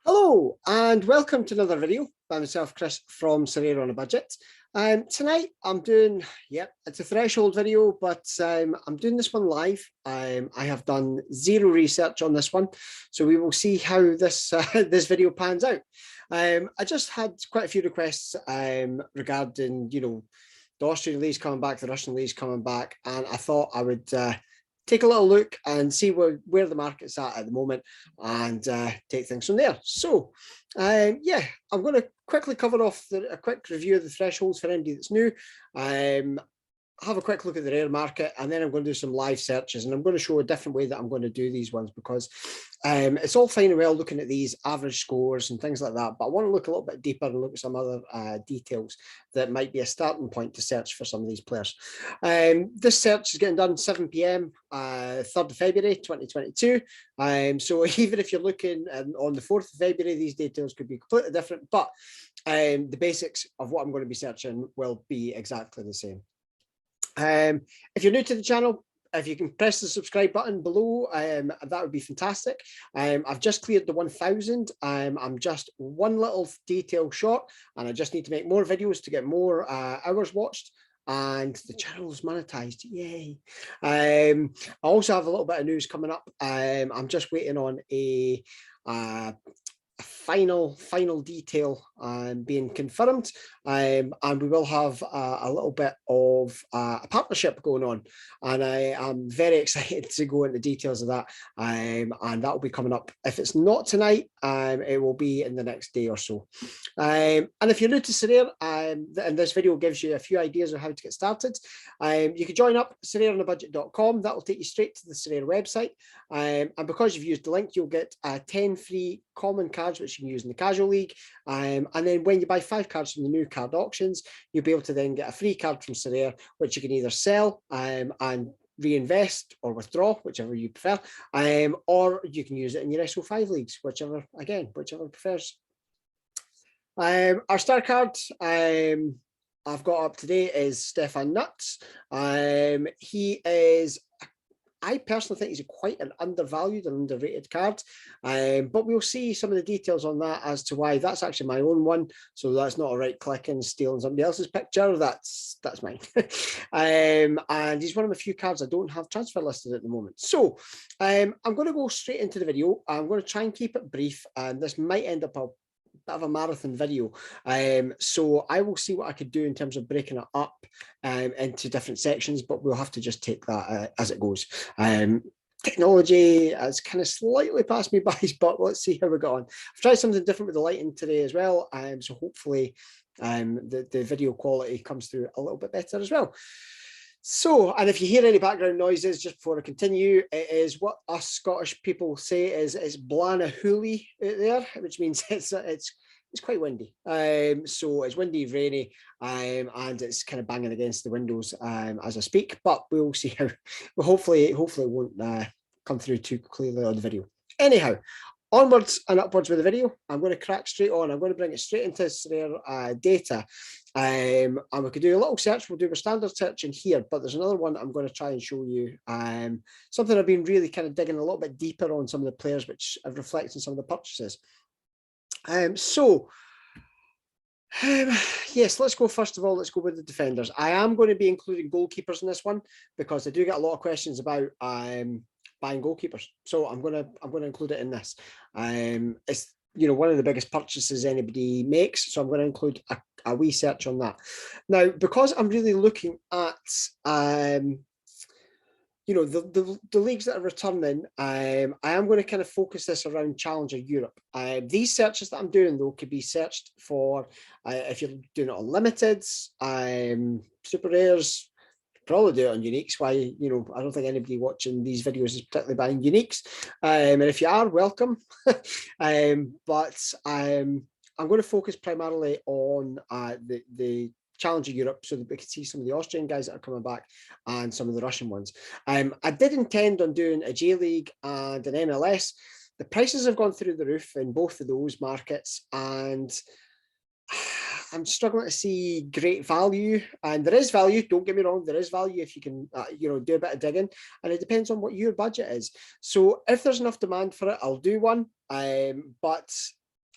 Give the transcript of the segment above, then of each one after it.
Hello and welcome to another video by myself, Chris from Sorare on a Budget. Tonight I'm doing, it's a threshold video, but I'm doing this one live. I have done zero research on this one, so we will see how this this video pans out. I just had quite a few requests regarding, the Austrian leagues coming back, the Russian leagues coming back, and I thought I would take a little look and see where the market's at the moment and take things from there. So, I'm going to quickly cover off a quick review of the thresholds for anybody that's new. Have a quick look at the rare market, and then I'm going to do some live searches, and I'm going to show a different way that I'm going to do these ones, because it's all fine and well looking at these average scores and things like that, but I want to look a little bit deeper and look at some other details that might be a starting point to search for some of these players. This search is getting done 7 p.m. 3rd of February 2022. So even if you're looking on the 4th of February, these details could be completely different, but the basics of what I'm going to be searching will be exactly the same. If you're new to the channel, if you can press the subscribe button below, that would be fantastic. I've just cleared the 1,000. I'm just one little detail short, and I just need to make more videos to get more hours watched, and the channel is monetized. Yay. I also have a little bit of news coming up. I'm just waiting on a final detail being confirmed, and we will have a little bit of a partnership going on, and I am very excited to go into details of that, and that will be coming up. If it's not tonight, it will be in the next day or so. And if you're new to Sorare, and this video gives you a few ideas of how to get started, you can join up SorareOnABudget.com. That will take you straight to the Sorare website, and because you've used the link, you'll get 10 free common cards which you can use in the casual league, and then when you buy 5 cards from the new card auctions, you'll be able to then get a free card from Sorare, which you can either sell and reinvest or withdraw, whichever you prefer, or you can use it in your SO5 leagues, whichever prefers. Our star card I've got up today is Stefan Nuts. He is, I personally think he's quite an undervalued and underrated card, but we'll see some of the details on that as to why. That's actually my own one, so that's not a right click and stealing somebody else's picture. That's mine. And he's one of the few cards I don't have transfer listed at the moment. So I'm going to go straight into the video. I'm going to try and keep it brief, and this might end up a bit of a marathon video, so I will see what I could do in terms of breaking it up into different sections, but we'll have to just take that as it goes. Technology has kind of slightly passed me by, but let's see how we got on. I've tried something different with the lighting today as well, so hopefully the video quality comes through a little bit better as well. So, and if you hear any background noises, just before I continue, it is what us Scottish people say is Blana Hoolie out there, which means it's quite windy. So it's windy, rainy, and it's kind of banging against the windows as I speak. But we'll see how. Well, hopefully it won't come through too clearly on the video. Anyhow, onwards and upwards with the video. I'm going to crack straight on. I'm going to bring it straight into Sorare data. And we could do a little search. We'll do a standard search in here, but there's another one I'm going to try and show you. Something I've been really kind of digging a little bit deeper on some of the players, which have reflected on some of the purchases. Yes, let's go first of all. Let's go with the defenders. I am going to be including goalkeepers in this one because I do get a lot of questions about buying goalkeepers. So I'm going to include it in this. It's one of the biggest purchases anybody makes, so I'm going to include a wee search on that. Now, because I'm really looking at the leagues that are returning, I am going to kind of focus this around Challenger Europe. These searches that I'm doing, though, could be searched for if you're doing it on limiteds, super rares. Probably do it on uniques. Why, I don't think anybody watching these videos is particularly buying uniques, and if you are, welcome. But I'm going to focus primarily on the Challenger Europe, so that we can see some of the Austrian guys that are coming back and some of the Russian ones. I did intend on doing a J League and an MLS. The prices have gone through the roof in both of those markets, and I'm struggling to see great value. And there is value, don't get me wrong, there is value if you can do a bit of digging, and it depends on what your budget is. So if there's enough demand for it, I'll do one, but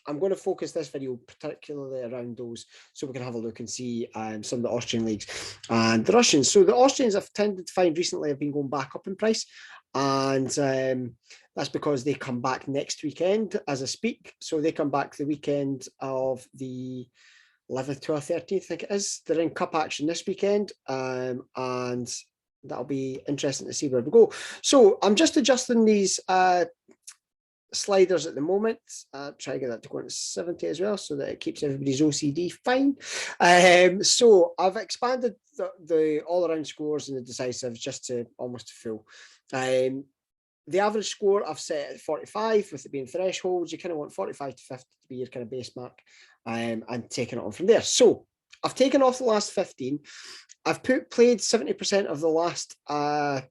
I'm going to focus this video particularly around those, so we can have a look and see some of the Austrian leagues and the Russians. So the Austrians, I've tended to find recently, have been going back up in price, and that's because they come back next weekend as I speak. So they come back the weekend of the 11th, 12th, 13th, I think it is. They're in cup action this weekend, and that'll be interesting to see where we go. So I'm just adjusting these sliders at the moment. Try to get that to go into 70 as well, so that it keeps everybody's OCD fine. So I've expanded the all-around scores and the decisives just to almost full. The average score I've set at 45, with it being thresholds. You kind of want 45 to 50 to be your kind of base mark, and taking it on from there. So I've taken off the last 15. I've played 70% of the last 5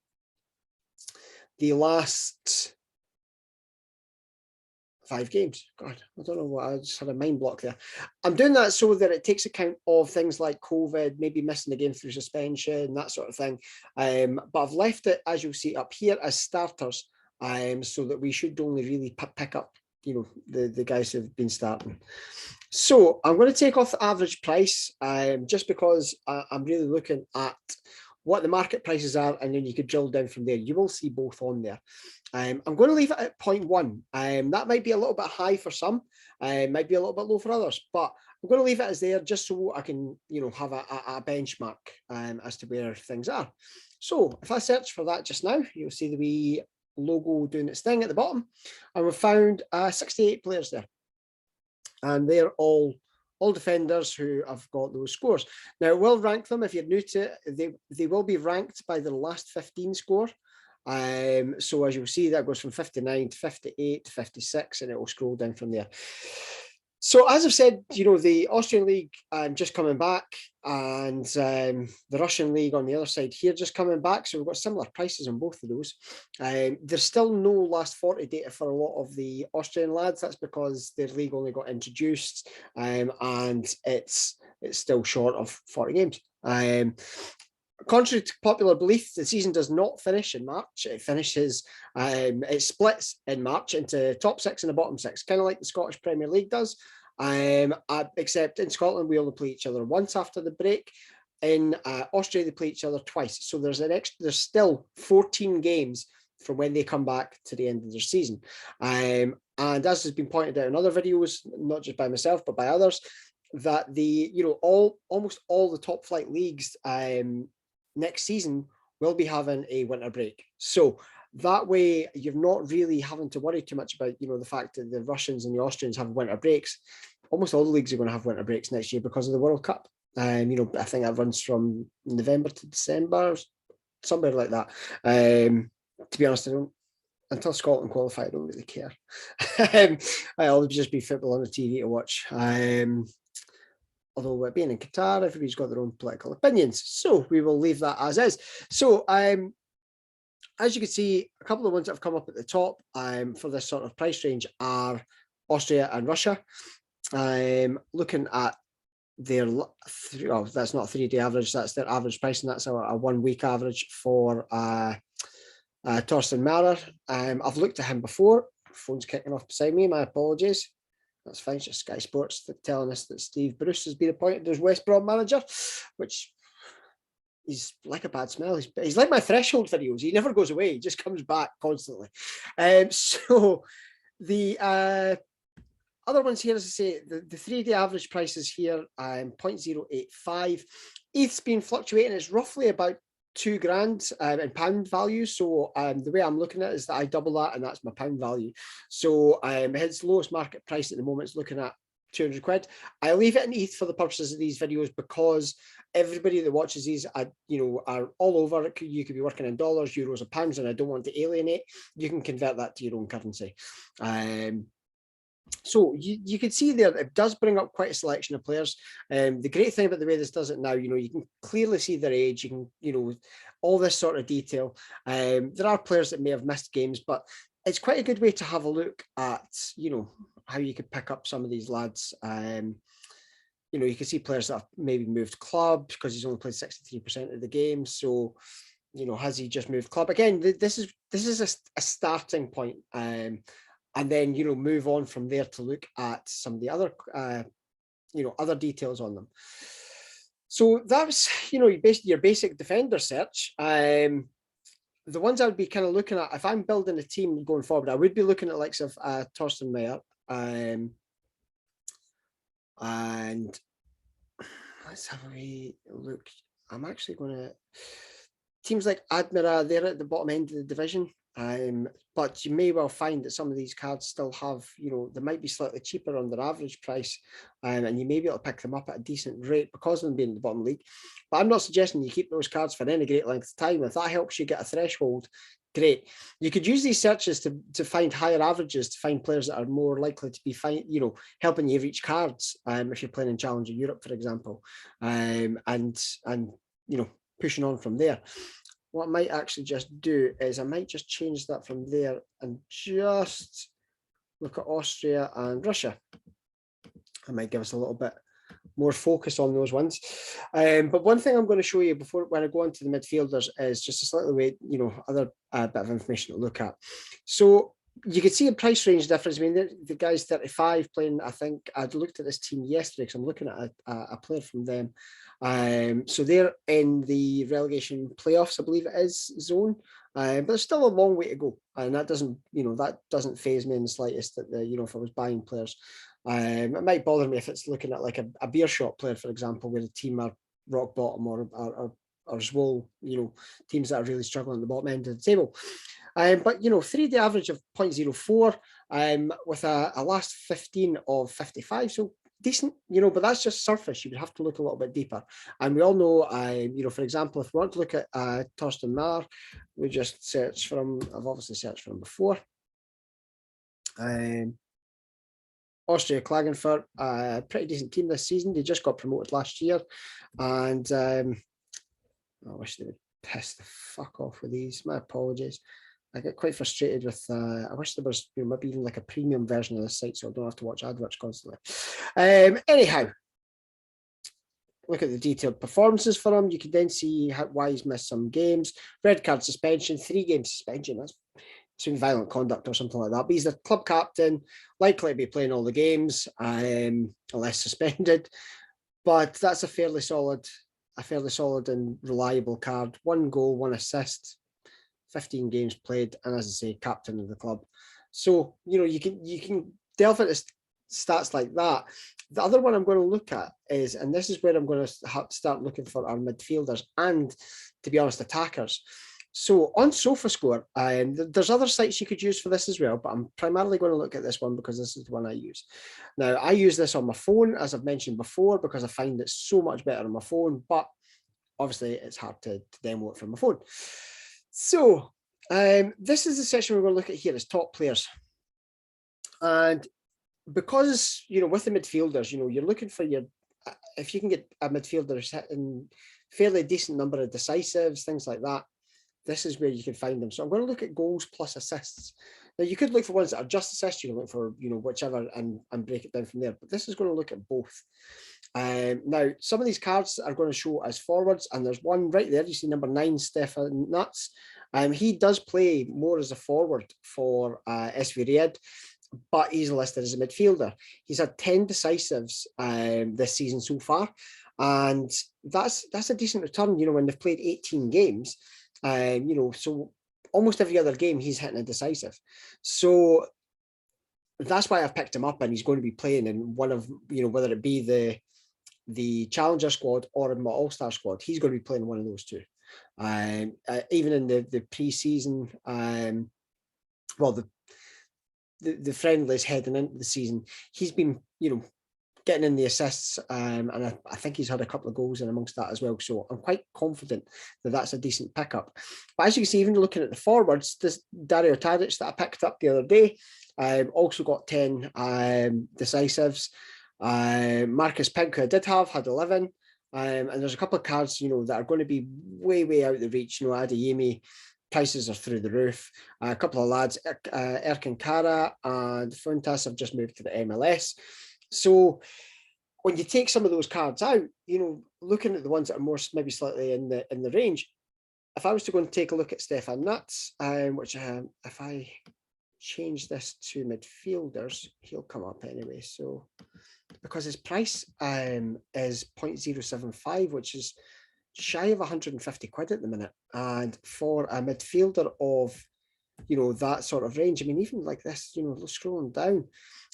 games. God, I don't know what, I just had a mind block there. I'm doing that so that it takes account of things like COVID, maybe missing the game through suspension, that sort of thing. But I've left it, as you'll see up here, as starters, so that we should only really pick up, you know, the guys who've been starting. So I'm going to take off the average price, just because I'm really looking at what the market prices are, and then you could drill down from there. You will see both on there. I'm going to leave it at 0.1. That might be a little bit high for some, might be a little bit low for others, but I'm going to leave it as there just so I can, you know, have a benchmark as to where things are. So if I search for that just now, you'll see the wee logo doing its thing at the bottom, and we've found 68 players there, and they're all defenders who have got those scores. Now, it will rank them. If you're new to it, they will be ranked by the last 15 score. So as you'll see, that goes from 59 to 58 to 56, and it will scroll down from there. So as I've said, you know, the Austrian League just coming back, and the Russian League on the other side here just coming back. So we've got similar prices on both of those. There's still no last 40 data for a lot of the Austrian lads. That's because their league only got introduced, and it's still short of 40 games. Contrary to popular belief, the season does not finish in March. It finishes, it splits in March into top 6 and the bottom 6, kind of like the Scottish Premier League does. Except in Scotland, we only play each other once after the break. In Austria, they play each other twice. So there's still 14 games from when they come back to the end of their season. And as has been pointed out in other videos, not just by myself, but by others, that almost all the top flight leagues next season will be having a winter break. So that way you're not really having to worry too much about, you know, the fact that the Russians and the Austrians have winter breaks. Almost all the leagues are going to have winter breaks next year because of the World Cup. You know, I think that runs from November to December, somewhere like that. To be honest, until Scotland qualify, I don't really care. I'll just be football on the TV to watch. Although being in Qatar, everybody's got their own political opinions. So we will leave that as is. So as you can see, a couple of ones that have come up at the top for this sort of price range are Austria and Russia. Looking at their, that's not a 3-day average, that's their average price, and that's a 1 week average for Torsten Maurer. I've looked at him before. Phone's kicking off beside me, my apologies. That's fine, it's just Sky Sports telling us that Steve Bruce has been appointed as West Brom manager, which he's like a bad smell. He's like my threshold videos. He never goes away. He just comes back constantly. So the other ones here, as I say, the 3-day average prices here, 0.085. ETH's been fluctuating. It's roughly about £2,000 in pound value. So the way I'm looking at it is that I double that, and that's my pound value. So his lowest market price at the moment is looking at 200 quid. I leave it in ETH for the purposes of these videos because everybody that watches these, are all over. You could be working in dollars, euros, or pounds, and I don't want to alienate. You can convert that to your own currency. So you can see there, it does bring up quite a selection of players. The great thing about the way this does it now, you can clearly see their age, you can, all this sort of detail. There are players that may have missed games, but it's quite a good way to have a look at, how you could pick up some of these lads. You can see players that have maybe moved clubs because he's only played 63% of the game. So, has he just moved club? Again, this is a starting point. and then, you know, move on from there to look at some of the other, you know, other details on them. So that's, you know, your basic defender search. The ones I would be kind of looking at, if I'm building a team going forward, I would be looking at likes of Torsten Meyer. And let's have a wee look. I'm actually going to, teams like Admira, they're at the bottom end of the division. But you may well find that some of these cards still have, you know, they might be slightly cheaper on their average price, and you may be able to pick them up at a decent rate because of them being in the bottom league. But I'm not suggesting you keep those cards for any great length of time. If that helps you get a threshold, great. You could use these searches to find higher averages, to find players that are more likely to be you know, helping you reach cards, if you're playing in Challenger Europe, for example, and you know, pushing on from there. What I might actually just do is I might just change that from there and just look at Austria and Russia. I might give us a little bit more focus on those ones. But one thing I'm going to show you before when I go on to the midfielders is just a slightly way, you know, other bit of information to look at. So you could see a price range difference. I mean, the guy's 35 playing, I think I'd looked at this team yesterday because I'm looking at a player from them. So they're in the relegation playoffs, I believe it is, zone. But there's still a long way to go. And that doesn't, you know, that doesn't faze me in the slightest that, you know, if I was buying players. It might bother me if it's looking at like a beer shop player, for example, where the team are rock bottom or Swole, you know, teams that are really struggling at the bottom end of the table. But, you know, 3-day average of 0.04 with a last 15 of 55. So decent, you know, but that's just surface. You would have to look a little bit deeper. And we all know, you know, for example, if we want to look at Torsten Mar, we just search for him. I've obviously searched for him before. Austria Klagenfurt, pretty decent team this season. They just got promoted last year. And I wish they would piss the fuck off with these. My apologies. I get quite frustrated with, I wish there was, you know, maybe even like a premium version of this site so I don't have to watch adverts constantly. Anyhow, look at the detailed performances for him. You can then see why he's missed some games. Red card suspension, 3-game suspension. That's some violent conduct or something like that. But he's the club captain, likely to be playing all the games, unless suspended. But that's a fairly solid and reliable card. 1 goal, 1 assist. 15 games played, and as I say, captain of the club. So, you know, you can delve into stats like that. The other one I'm going to look at is, and this is where I'm going to have to start looking for our midfielders and, to be honest, attackers. So on SofaScore, there's other sites you could use for this as well, but I'm primarily going to look at this one because this is the one I use. Now, I use this on my phone, as I've mentioned before, because I find it so much better on my phone, but obviously it's hard to demo it from my phone. So this is the section we're going to look at here is top players. And because, you know, with the midfielders, you know, you're looking for if you can get a midfielder in fairly decent number of decisives, things like that, this is where you can find them. So I'm going to look at goals plus assists. Now, you could look for ones that are just assists. You can look for, you know, whichever and break it down from there. But this is going to look at both. Now, some of these cards are going to show as forwards, and there's one right there. You see number 9, Stefan Nuts. He does play more as a forward for SV Red, but he's listed as a midfielder. He's had 10 decisives this season so far, and that's a decent return. You know, when they've played 18 games, you know, so almost every other game he's hitting a decisive. So that's why I've picked him up, and he's going to be playing in one of, you know, whether it be the Challenger squad or in my All-Star squad, he's going to be playing one of those two. Even in the pre-season, well, the friendlies heading into the season, he's been, you know, getting in the assists, and I think he's had a couple of goals in amongst that as well. So I'm quite confident that that's a decent pickup. But as you can see, even looking at the forwards, this Dario Tadic that I picked up the other day also got 10 decisives. Marcus Pink, who I did have, had 11. And there's a couple of cards, you know, that are going to be way out of the reach. You know, Adeyemi, prices are through the roof. A couple of lads, Erkin Kara and Funtas, have just moved to the MLS. So when you take some of those cards out, you know, looking at the ones that are more maybe slightly in the range, if I was to go and take a look at Stefan Nuts, which if I change this to midfielders, he'll come up anyway. So because his price is 0.075, which is shy of 150 quid at the minute, and for a midfielder of that sort of range, I mean, even like this, scrolling down,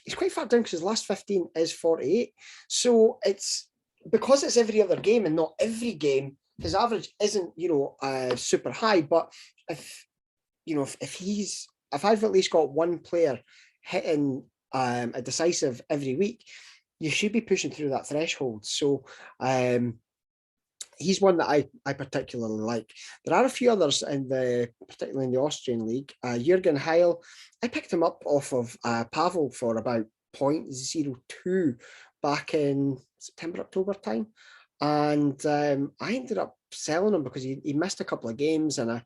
he's quite far down because his last 15 is 48. So it's because it's every other game and not every game, his average isn't super high. But if I've at least got one player hitting a decisive every week, you should be pushing through that threshold. So he's one that I particularly like. There are a few others particularly in the Austrian league. Jurgen Heil, I picked him up off of Pavel for about 0.02 back in September, October time. And I ended up selling him because he missed a couple of games, and I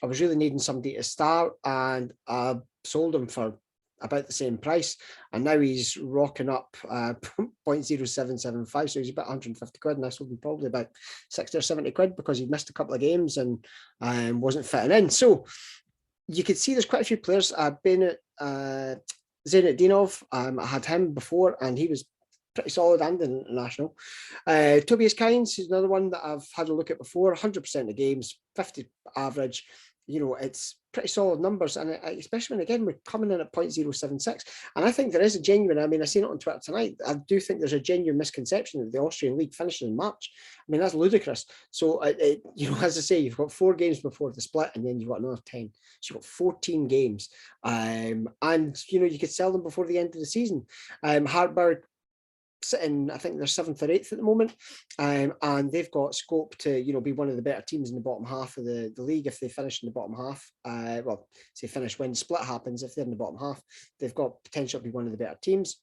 was really needing somebody to start, and I sold him for about the same price, and now he's rocking up 0.0775, so he's about 150 quid, and this will be probably about 60 or 70 quid because he missed a couple of games and wasn't fitting in. So you could see there's quite a few players. Zainetdinov, I had him before, and he was pretty solid and international. Tobias Kynes is another one that I've had a look at before. 100% of games, 50 average. It's pretty solid numbers, and especially when, again, we're coming in at 0.076, and I think there is a genuine, I mean, I seen it on Twitter tonight, I do think there's a genuine misconception that the Austrian league finishes in March. I mean, that's ludicrous. So as I say, you've got 4 games before the split, and then you've got another 10, so you've got 14 games, and you could sell them before the end of the season. Hartberg sitting, I think they're 7th or 8th at the moment, and they've got scope to be one of the better teams in the bottom half of the league if they finish in the bottom half. Say finish when the split happens. If they're in the bottom half, they've got potential to be one of the better teams.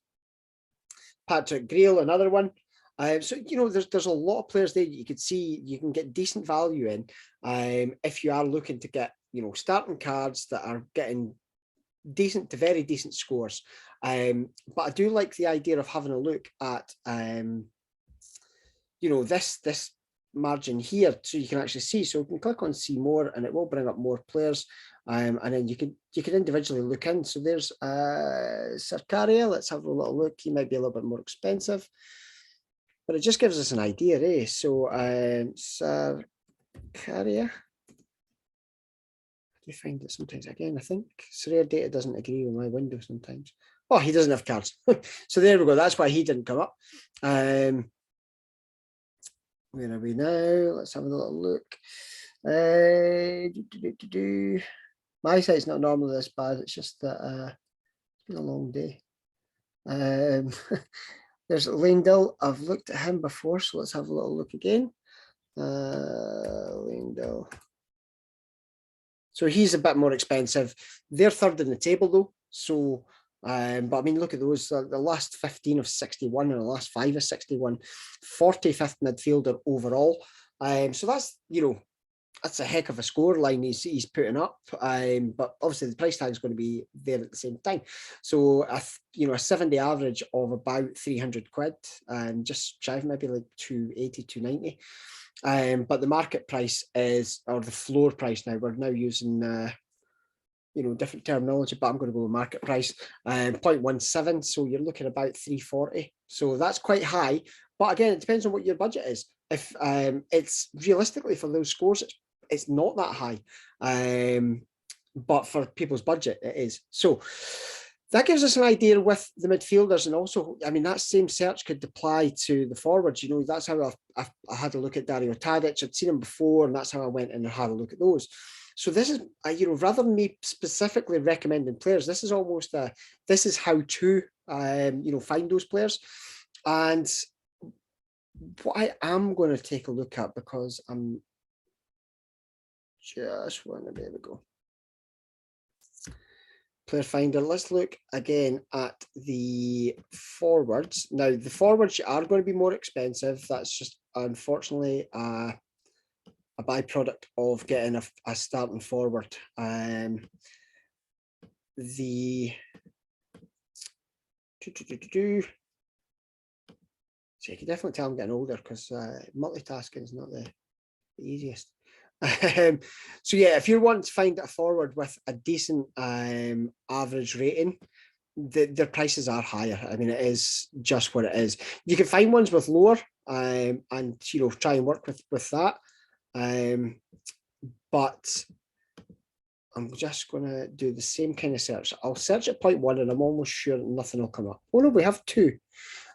Patrick Greal, another one. So there's a lot of players there you could see you can get decent value in if you are looking to get starting cards that are getting decent to very decent scores. But I do like the idea of having a look at this margin here, so you can actually see. So we can click on see more, and it will bring up more players, and then you could individually look in. So there's Sorare. Let's have a little look. He might be a little bit more expensive, but it just gives us an idea, eh? So Sorare, you find it sometimes. Again, I think SorareData doesn't agree with my window sometimes. Oh, he doesn't have cards. So there we go. That's why he didn't come up. Where are we now? Let's have a little look. My site's not normally this bad. It's just that it's been a long day. There's Landell. I've looked at him before, so let's have a little look again. Landell. So he's a bit more expensive. They're 3rd in the table though. So, but I mean, look at those. The last 15 of 61 and the last 5 of 61. 45th midfielder overall. So that's that's a heck of a score line he's putting up. But obviously the price tag is going to be there at the same time. So a 70 average of about 300 quid, and just shy of maybe like 280, 290. But the market price is, or the floor price now, we're now using different terminology, but I'm going to go with market price, 0.17, so you're looking about 340. So that's quite high, but again, it depends on what your budget is. If it's realistically for those scores, it's not that high, but for people's budget, it is. So that gives us an idea with the midfielders, and also, I mean, that same search could apply to the forwards. That's how I had a look at Dario Tadic. I'd seen him before, and that's how I went and had a look at those. So this is, rather than me specifically recommending players, this is almost this is how to, find those players. And what I am going to take a look at, because I'm just there we go. Player finder. Let's look again at the forwards. Now, the forwards are going to be more expensive. That's just unfortunately a byproduct of getting a starting forward. So you can definitely tell I'm getting older, because multitasking is not the easiest. So yeah, if you're wanting to find a forward with a decent average rating, their prices are higher. I mean, it is just what it is. You can find ones with lower, and try and work with that. But I'm just going to do the same kind of search. I'll search at 0.1 and I'm almost sure nothing will come up. Oh no, we have two.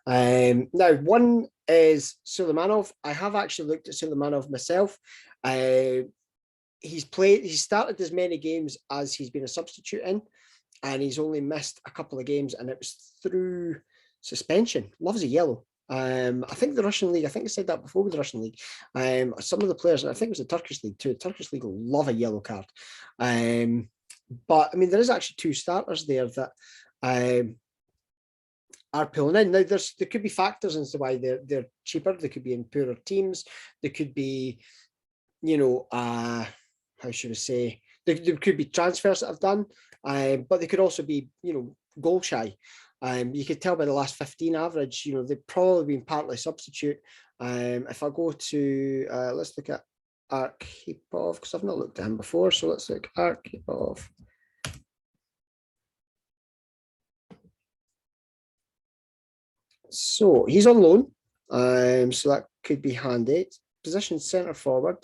Now, one is Suleimanov. I have actually looked at Suleimanov myself. He's started as many games as he's been a substitute in, and he's only missed a couple of games, and it was through suspension. Loves a yellow. I think the Russian league, I think I said that before with the Russian league. Some of the players, and I think it was the Turkish league too. The Turkish league will love a yellow card. But I mean, there is actually two starters there that are pulling in. Now, there could be factors as to why they're cheaper. They could be in poorer teams. They could be, how should we say? There could be transfers that I've done, but they could also be, goal shy. You could tell by the last 15 average, they've probably been partly substitute. If I go to, let's look at Arkhipov, because I've not looked at him before. So let's look at Arkhipov. So he's on loan, so that could be handy. Position centre forward.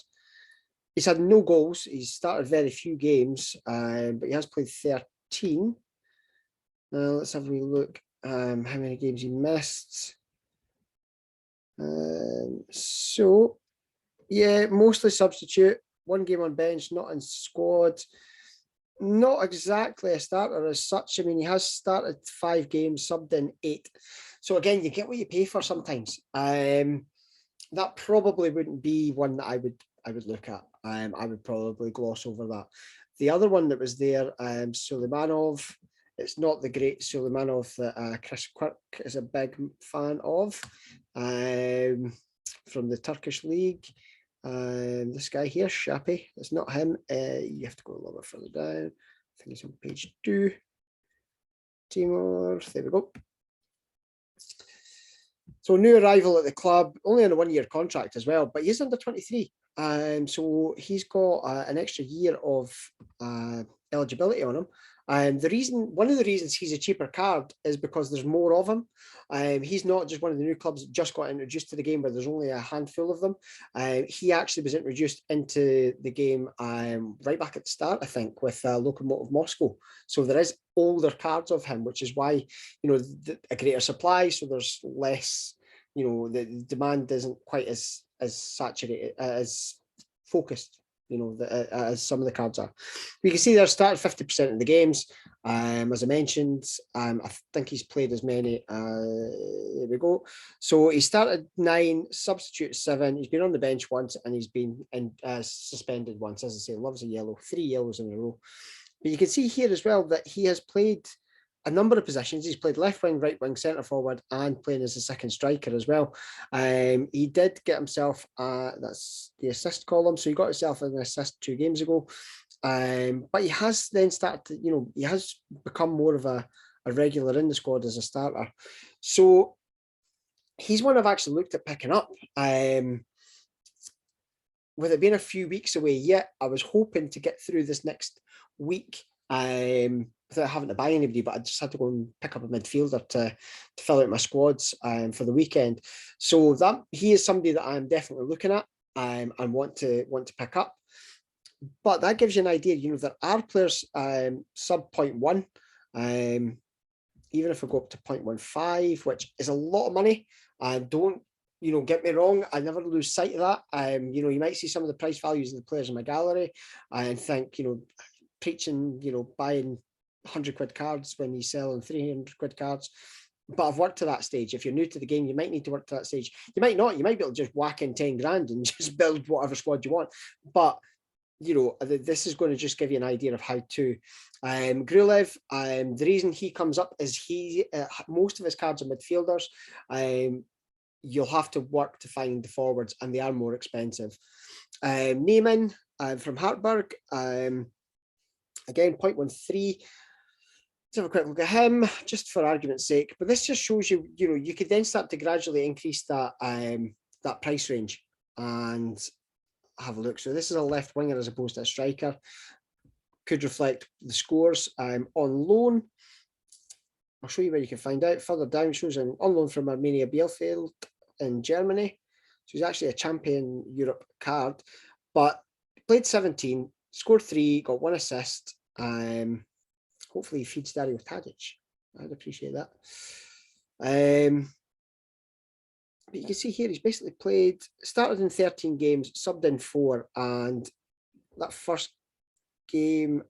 He's had no goals. He's started very few games, but he has played 13. Let's have a wee look. How many games he missed? So, yeah, mostly substitute. One game on bench, not in squad. Not exactly a starter as such. I mean, he has started 5 games, subbed in 8. So again, you get what you pay for sometimes. That probably wouldn't be one that I would look at. I would probably gloss over that. The other one that was there, Suleimanov. It's not the great Suleimanov that Chris Quirk is a big fan of, from the Turkish league. This guy here, Shapi, it's not him. You have to go a little bit further down. I think he's on page 2. Timur, there we go. So new arrival at the club, only on a 1-year contract as well, but he's under 23. So he's got an extra year of eligibility on him. One of the reasons he's a cheaper card is because there's more of him. He's not just one of the new clubs that just got introduced to the game where there's only a handful of them. He actually was introduced into the game right back at the start, I think, with Lokomotiv Moscow. So there is older cards of him, which is why, a greater supply. So there's less, the demand isn't quite as saturated, as focused, as some of the cards are. You can see they're started 50% of the games. As I mentioned, I think he's played as many. There we go. So he started 9, substitute 7. He's been on the bench once, and he's been suspended once. As I say, loves a yellow. 3 yellows in a row. But you can see here as well that he has played a number of positions. He's played left wing, right wing, centre forward, and playing as a second striker as well. He did get himself, that's the assist column, so he got himself an assist 2 games ago. But he has then started to, he has become more of a regular in the squad as a starter. So he's one I've actually looked at picking up. With it being a few weeks away yet, I was hoping to get through this next week without having to buy anybody, but I just had to go and pick up a midfielder to fill out my squads for the weekend. So that he is somebody that I'm definitely looking at and want to pick up. But that gives you an idea, there are players sub 0.1, even if we go up to 0.15, which is a lot of money. Don't get me wrong, I never lose sight of that. You might see some of the price values of the players in my gallery and think, preaching, buying 100 quid cards when you sell 300 quid cards. But I've worked to that stage. If you're new to the game, you might need to work to that stage. You might not. You might be able to just whack in 10 grand and just build whatever squad you want. But, this is going to just give you an idea of how to. Grulev, the reason he comes up is most of his cards are midfielders. You'll have to work to find the forwards, and they are more expensive. Neiman from Hartberg, again, 0.13. Let's have a quick look at him, just for argument's sake. But this just shows you, you could then start to gradually increase that that price range. And have a look. So this is a left winger as opposed to a striker. Could reflect the scores. On loan. I'll show you where you can find out. Further down shows him on loan from Arminia Bielefeld in Germany. So he's actually a champion Europe card, but played 17, scored 3, got 1 assist. Hopefully he feeds Dario Tadic. I'd appreciate that. But you can see here he's basically started in 13 games, subbed in 4, and that first game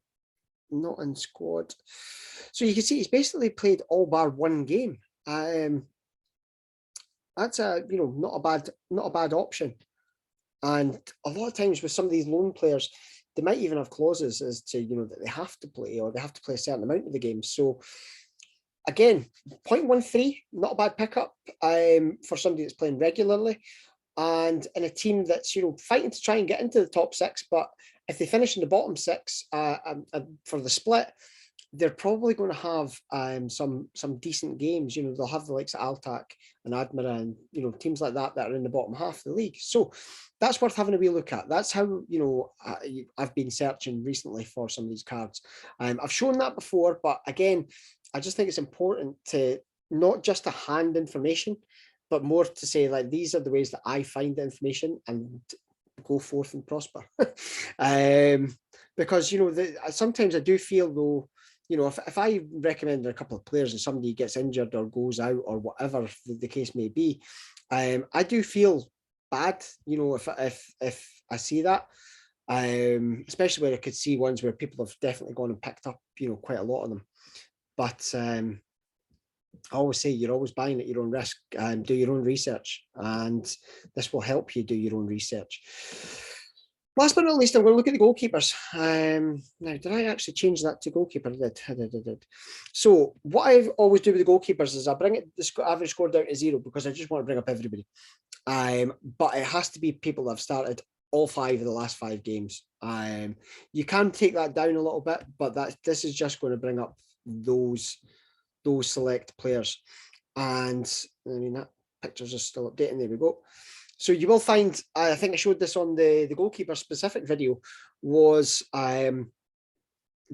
not in squad. So you can see he's basically played all bar 1 game. That's not a bad option. And a lot of times with some of these loan players, they might even have clauses as to that they have to play, or they have to play a certain amount of the game. So again, 0.13, not a bad pickup for somebody that's playing regularly, and in a team that's fighting to try and get into the top 6. But if they finish in the bottom 6 for the split, they're probably going to have some decent games. They'll have the likes of Altac and Admira and teams like that are in the bottom half of the league. So that's worth having a wee look at. That's how I've been searching recently for some of these cards. I've shown that before, but again, I just think it's important to not just to hand information, but more to say, like, these are the ways that I find the information, and go forth and prosper. Because sometimes I do feel though, if I recommend a couple of players and somebody gets injured or goes out or whatever the case may be, I do feel bad, if I see that, especially where I could see ones where people have definitely gone and picked up, quite a lot of them. But I always say you're always buying at your own risk, and do your own research, and this will help you do your own research. Last but not least, I'm going to look at the goalkeepers. Now, did I actually change that to goalkeeper? I did. So what I always do with the goalkeepers is I bring the average score down to 0, because I just want to bring up everybody. But it has to be people that have started all 5 of the last 5 games. You can take that down a little bit, but this is just going to bring up those select players. And I mean, that pictures are still updating. There we go. So you will find, I think I showed this on the goalkeeper specific video, was the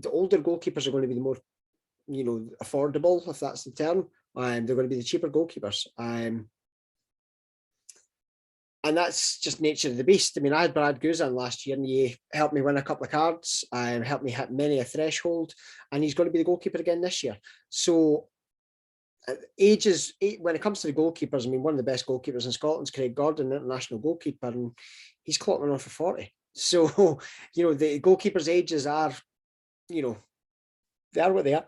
older goalkeepers are going to be the more, affordable, if that's the term. They're going to be the cheaper goalkeepers. And that's just nature of the beast. I mean, I had Brad Guzan last year, and he helped me win a couple of cards, and helped me hit many a threshold, and he's going to be the goalkeeper again this year. So ages, when it comes to the goalkeepers, I mean, one of the best goalkeepers in Scotland is Craig Gordon, international goalkeeper, and he's clocking on for 40. So, the goalkeepers' ages are, they are what they are.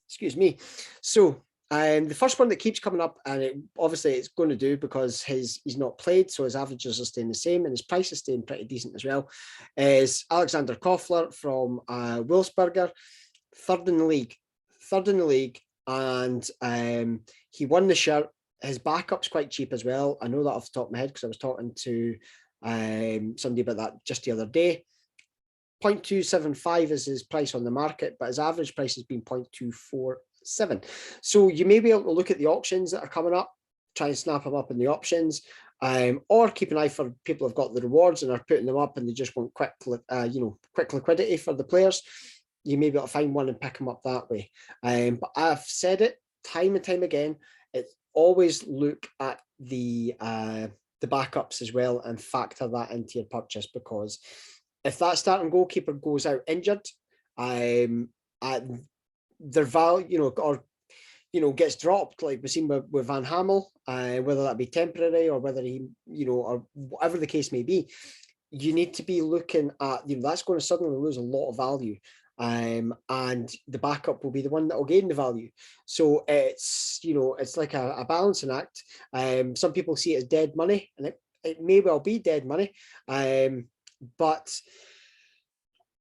Excuse me. So, the first one that keeps coming up, and obviously it's going to do because he's not played, so his averages are staying the same, and his price is staying pretty decent as well, is Alexander Koffler from Wolfsberger, third in the league. And he won the shirt. His backup's quite cheap as well. I know that off the top of my head because I was talking to somebody about that just the other day. 0.275 is his price on the market, but his average price has been 0.247. So you may be able to look at the auctions that are coming up, try and snap them up in the options, or keep an eye for people who've got the rewards and are putting them up, and they just want quick liquidity for the players. You may be able to find one and pick them up that way. But I've said it time and time again, it's always look at the backups as well and factor that into your purchase, because if that starting goalkeeper goes out injured, their value, or gets dropped, like we've seen with Van Hamel, whether that be temporary or whether he, or whatever the case may be, you need to be looking at, that's going to suddenly lose a lot of value. And the backup will be the one that will gain the value. So it's like a balancing act. Some people see it as dead money, and it may well be dead money, but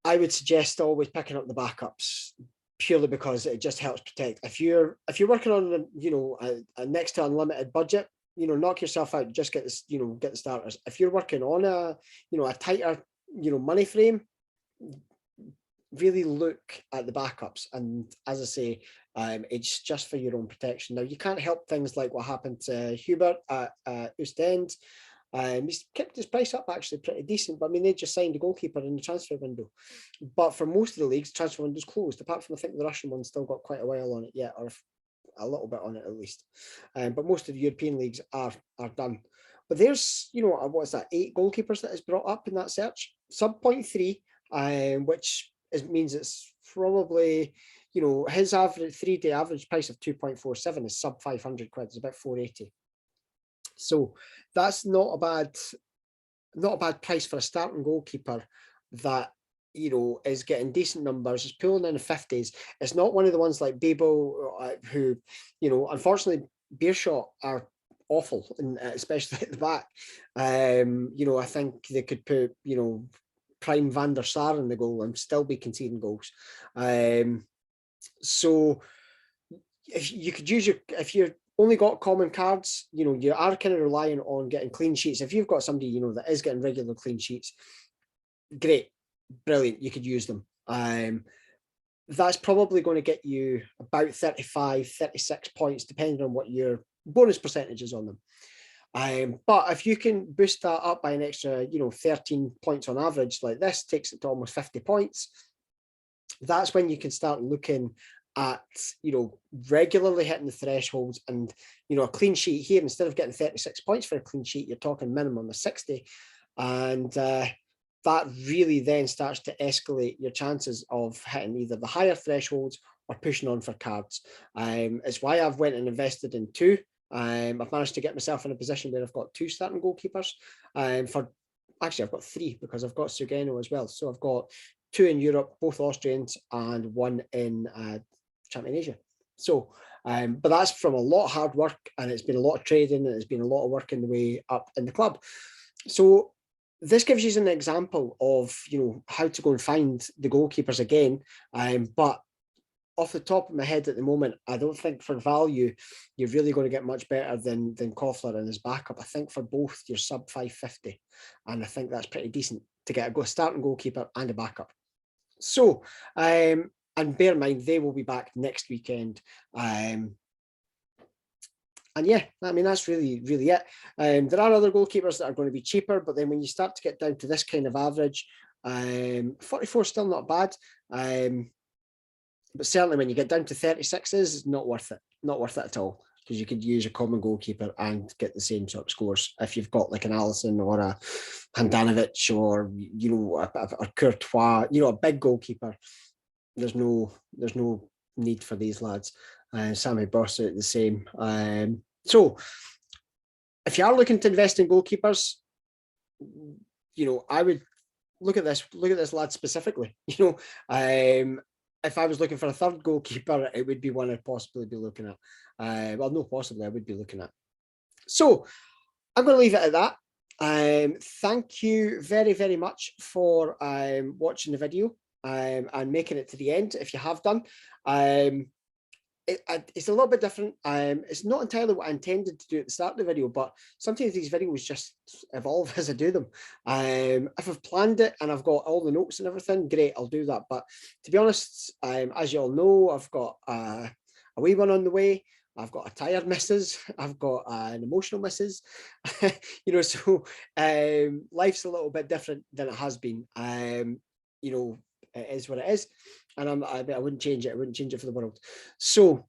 I would suggest always picking up the backups, purely because it just helps protect. If you're working on a next to unlimited budget, knock yourself out, just get this, get the starters. If you're working on a tighter money frame, really look at the backups. And as I say, it's just for your own protection. Now, you can't help things like what happened to Hubert at Ostend. He's kept his price up actually pretty decent, but I mean, they just signed a goalkeeper in the transfer window. But for most of the leagues, transfer window's closed, apart from I think the Russian one's still got quite a while on it yet, or a little bit on it at least. But most of the European leagues are done. But there's, what's that, 8 goalkeepers that is brought up in that search, sub 0.3, which means it's probably, his average 3-day average price of 2.47 is sub 500 quid, it's about 480. So that's not a bad price for a starting goalkeeper that is getting decent numbers, is pulling in the 50s. It's not one of the ones like Babel, who, unfortunately, Beershot are awful, and especially at the back. I think they could put, prime Van der Sar in the goal and still be conceding goals. So if you could use if you're only got common cards, you are kind of relying on getting clean sheets. If you've got somebody, that is getting regular clean sheets, great, brilliant, you could use them. That's probably going to get you about 35, 36 points, depending on what your bonus percentage is on them. But if you can boost that up by an extra, 13 points on average, like this, takes it to almost 50 points, that's when you can start looking at, regularly hitting the thresholds. And, a clean sheet here, instead of getting 36 points for a clean sheet, you're talking minimum of 60. And that really then starts to escalate your chances of hitting either the higher thresholds or pushing on for cards. It's why I've went and invested in 2. I've managed to get myself in a position where I've got 2 starting goalkeepers. Actually, I've got 3 because I've got Sugeno as well. So I've got 2 in Europe, both Austrians, and 1 in Champion Asia. So, but that's from a lot of hard work, and it's been a lot of trading, and it's been a lot of work in the way up in the club. So this gives you an example of, how to go and find the goalkeepers again. But off the top of my head at the moment, I don't think for value, you're really going to get much better than Koffler and his backup. I think for both, you're sub 550. And I think that's pretty decent to get a starting goalkeeper and a backup. So, and bear in mind, they will be back next weekend. And yeah, I mean, that's really, really it. There are other goalkeepers that are going to be cheaper, but then when you start to get down to this kind of average, 44 is still not bad. But certainly when you get down to 36s, it's not worth it. Not worth it at all, because you could use a common goalkeeper and get the same sort of scores. If you've got like an Alisson or a Handanovic or, a Courtois, a big goalkeeper, there's no need for these lads. Sammy Borsett the same. So if you are looking to invest in goalkeepers, I would look at this lad specifically. If I was looking for a third goalkeeper, it would be one I'd possibly be looking at. I would be looking at. So I'm going to leave it at that. Thank you very, very much for watching the video and making it to the end, if you have done. It's a little bit different. It's not entirely what I intended to do at the start of the video, but sometimes these videos just evolve as I do them. If I've planned it and I've got all the notes and everything, great, I'll do that. But to be honest, as you all know, I've got a wee one on the way. I've got a tired missus. I've got an emotional missus. So life's a little bit different than it has been. It is what it is, and I wouldn't change it. I wouldn't change it for the world. So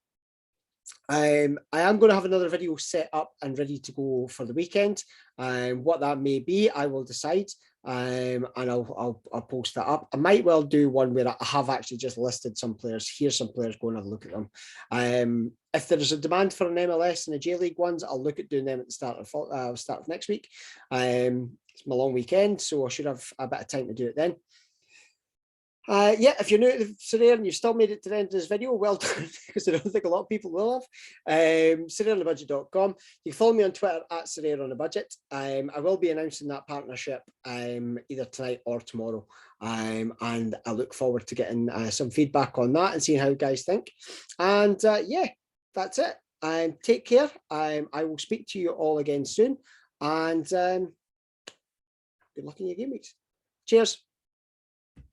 I am going to have another video set up and ready to go for the weekend. What that may be, I will decide, and I'll post that up. I might well do one where I have actually just listed some players. Here's some players, go and have a look at them. If there's a demand for an MLS and a J League ones, I'll look at doing them at the start of next week. It's my long weekend, so I should have a bit of time to do it then. If you're new to Sorare and you've still made it to the end of this video, well done, because I don't think a lot of people will have. SorareOnABudget.com. You can follow me on Twitter at SorareOnABudget. I will be announcing that partnership either tonight or tomorrow. And I look forward to getting some feedback on that and seeing how you guys think. And that's it. Take care. I will speak to you all again soon. And good luck in your game weeks. Cheers.